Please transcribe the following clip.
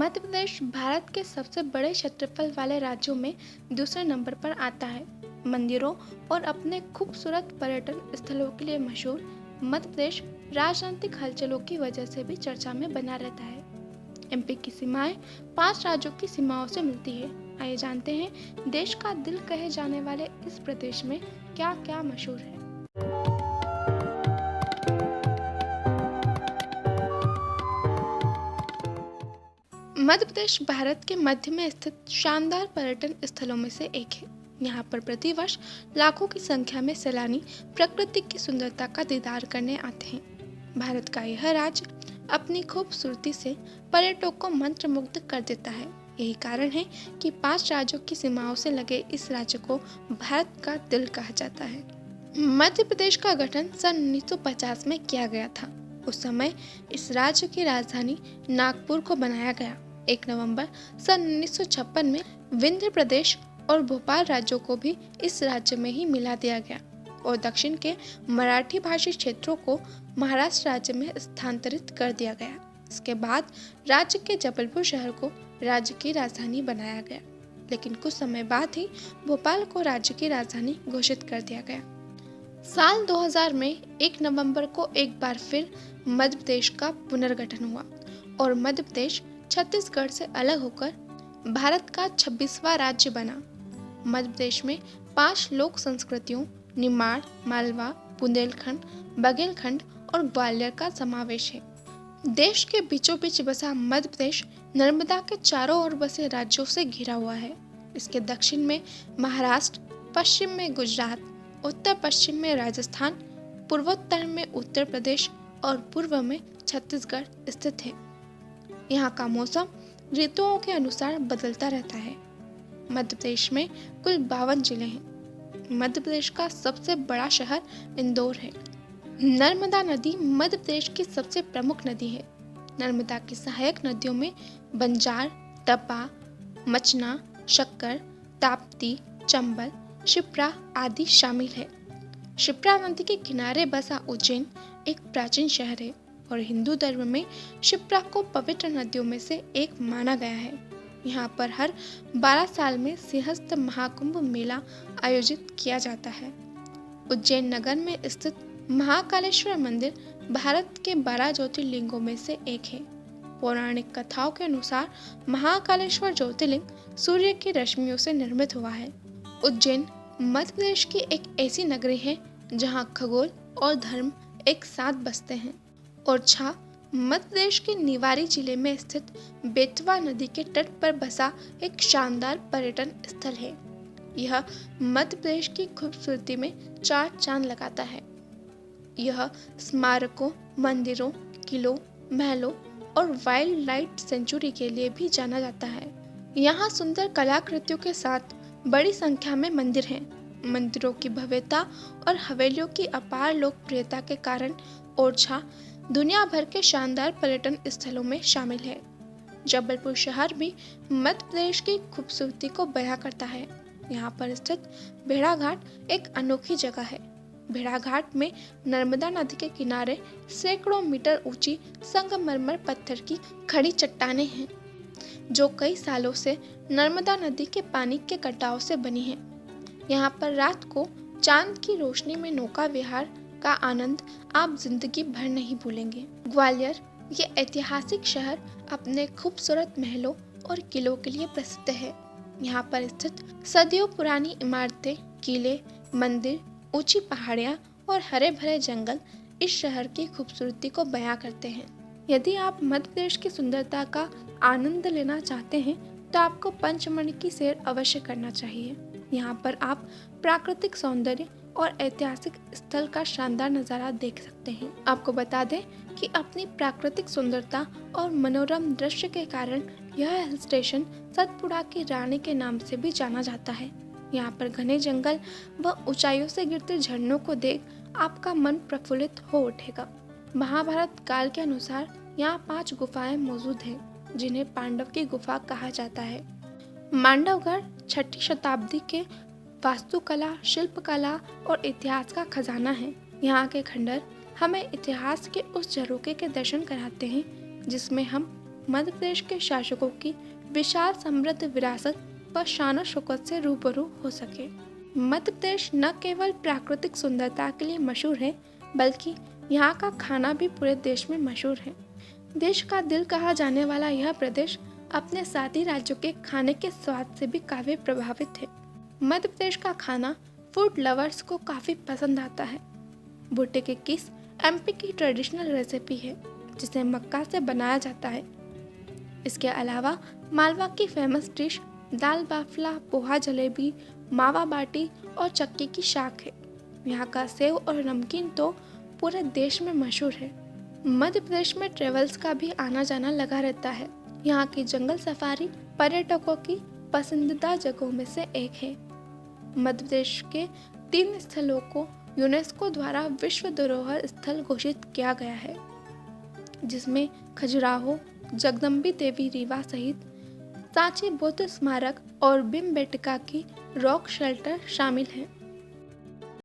मध्य प्रदेश भारत के सबसे बड़े क्षेत्रफल वाले राज्यों में दूसरे नंबर पर आता है। मंदिरों और अपने खूबसूरत पर्यटन स्थलों के लिए मशहूर मध्य प्रदेश राजनीतिक हलचलों की वजह से भी चर्चा में बना रहता है। एमपी की सीमाएं 5 राज्यों की सीमाओं से मिलती है। आइए जानते हैं देश का दिल कहे जाने वाले इस प्रदेश में क्या क्या मशहूर है। मध्य प्रदेश भारत के मध्य में स्थित शानदार पर्यटन स्थलों में से एक है। यहाँ पर प्रतिवर्ष लाखों की संख्या में सैलानी प्रकृति की सुंदरता का दीदार करने आते हैं। भारत का यह राज्य अपनी खूबसूरती से पर्यटकों को मंत्रमुग्ध कर देता है। यही कारण है कि 5 राज्यों की सीमाओं से लगे इस राज्य को भारत का दिल कहा जाता है। मध्य प्रदेश का गठन सन 1950 में किया गया था। उस समय इस राज्य की राजधानी नागपुर को बनाया गया। 1 नवंबर सन 1956 में विंध्य प्रदेश और भोपाल राज्यों को भी इस राज्य में ही मिला दिया गया और दक्षिण के मराठी भाषी क्षेत्रों को महाराष्ट्र राज्य में स्थानांतरित कर दिया गया। इसके बाद राज्य के जबलपुर शहर को राज्य की राजधानी बनाया गया, लेकिन कुछ समय बाद ही भोपाल को राज्य की राजधानी घोषित कर दिया गया। साल 2000 में 1 नवंबर को एक बार फिर मध्य प्रदेश का पुनर्गठन हुआ और मध्य प्रदेश छत्तीसगढ़ से अलग होकर भारत का 26वां राज्य बना। मध्य प्रदेश में 5 लोक संस्कृतियों निमाड़, मालवा, बुंदेलखंड, बघेलखंड और ग्वालियर का समावेश है। देश के बीचों बीच बसा मध्य प्रदेश नर्मदा के चारों ओर बसे राज्यों से घिरा हुआ है। इसके दक्षिण में महाराष्ट्र, पश्चिम में गुजरात, उत्तर पश्चिम में राजस्थान, पूर्वोत्तर में उत्तर प्रदेश और पूर्व में छत्तीसगढ़ स्थित है। यहाँ का मौसम ऋतुओं के अनुसार बदलता रहता है। मध्य प्रदेश में कुल 52 जिले हैं। मध्य प्रदेश का सबसे बड़ा शहर इंदौर है। नर्मदा नदी मध्य प्रदेश की सबसे प्रमुख नदी है। नर्मदा की सहायक नदियों में बंजार, टप्पा, मचना, शक्कर, ताप्ती, चंबल, शिप्रा आदि शामिल है। शिप्रा नदी के किनारे बसा उज्जैन एक प्राचीन शहर है और हिंदू धर्म में शिप्रा को पवित्र नदियों में से एक माना गया है। यहाँ पर हर 12 साल में सिंहस्थ महाकुंभ मेला आयोजित किया जाता है। उज्जैन नगर में स्थित महाकालेश्वर मंदिर भारत के 12 ज्योतिर्लिंगों में से एक है। पौराणिक कथाओं के अनुसार महाकालेश्वर ज्योतिर्लिंग सूर्य की रश्मियों से निर्मित हुआ है। उज्जैन मध्य प्रदेश की एक ऐसी नगरी है जहाँ खगोल और धर्म एक साथ बसते हैं। ओरछा मध्य प्रदेश के निवाड़ी जिले में स्थित बेतवा नदी के तट पर बसा एक शानदार पर्यटन स्थल है। यह मध्य प्रदेश की खूबसूरती में 4 चांद लगाता है। यह स्मारकों, मंदिरों, किलों, महलों और वाइल्ड लाइफ सेंचुरी के लिए भी जाना जाता है। यहाँ सुंदर कलाकृतियों के साथ बड़ी संख्या में मंदिर हैं। मंदिरों की भव्यता और हवेलियों की अपार लोकप्रियता के कारण ओरछा दुनिया भर के शानदार पर्यटन स्थलों में शामिल है। जबलपुर शहर भी मध्य प्रदेश की खूबसूरती को बयां करता है। यहाँ पर स्थित भेड़ाघाट एक अनोखी जगह है। भेड़ाघाट में नर्मदा नदी के किनारे सैकड़ों मीटर ऊंची संगमरमर पत्थर की खड़ी चट्टानें हैं, जो कई सालों से नर्मदा नदी के पानी के कटाव से बनी है। यहाँ पर रात को चांद की रोशनी में नौका विहार का आनंद आप जिंदगी भर नहीं भूलेंगे। ग्वालियर ये ऐतिहासिक शहर अपने खूबसूरत महलों और किलों के लिए प्रसिद्ध है। यहाँ पर स्थित सदियों पुरानी इमारतें, किले, मंदिर, ऊंची पहाड़ियाँ और हरे भरे जंगल इस शहर की खूबसूरती को बयां करते हैं। यदि आप मध्य प्रदेश की सुंदरता का आनंद लेना चाहते हैं तो आपको पंचमढ़ी की सैर अवश्य करना चाहिए। यहाँ पर आप प्राकृतिक सौंदर्य और ऐतिहासिक स्थल का शानदार नज़ारा देख सकते हैं। आपको बता दें कि अपनी प्राकृतिक सुंदरता और मनोरम दृश्य के कारण यह हिल स्टेशन सतपुड़ा की रानी के नाम से भी जाना जाता है। यहाँ पर घने जंगल व ऊंचाइयों से गिरते झरनों को देख आपका मन प्रफुल्लित हो उठेगा। महाभारत काल के अनुसार यहाँ 5 गुफाएं मौजूद हैं, जिन्हें पांडव की गुफा कहा जाता है। मांडवगढ़ 6ठी शताब्दी के वास्तुकला, शिल्पकला और इतिहास का खजाना है। यहाँ के खंडर हमें इतिहास के उस झरोखे के दर्शन कराते हैं जिसमें हम मध्य प्रदेश के शासकों की विशाल समृद्ध विरासत व शान शौकत से रूबरू हो सके। मध्य प्रदेश न केवल प्राकृतिक सुंदरता के लिए मशहूर है, बल्कि यहाँ का खाना भी पूरे देश में मशहूर है। देश का दिल कहा जाने वाला यह प्रदेश अपने साथी राज्यों के खाने के स्वाद से भी काफी प्रभावित है। मध्य प्रदेश का खाना फूड लवर्स को काफी पसंद आता है। भुट्टे की किस एमपी की ट्रेडिशनल रेसिपी है, जिसे मक्का से बनाया जाता है। इसके अलावा मालवा की फेमस डिश दाल बाफला, पोहा जलेबी, मावा बाटी और चक्की की शाख है। यहाँ का सेव और नमकीन तो पूरे देश में मशहूर है। मध्य प्रदेश में ट्रेवल्स का भी आना जाना लगा रहता है। यहाँ की जंगल सफारी पर्यटकों की पसंदीदा जगहों में से एक है। मध्य प्रदेश के 3 स्थलों को यूनेस्को द्वारा विश्व धरोहर स्थल घोषित किया गया है, जिसमें खजुराहो, जगदम्बी देवी रीवा सहित सांची बुद्ध स्मारक और भीमबेटका की रॉक शेल्टर शामिल हैं।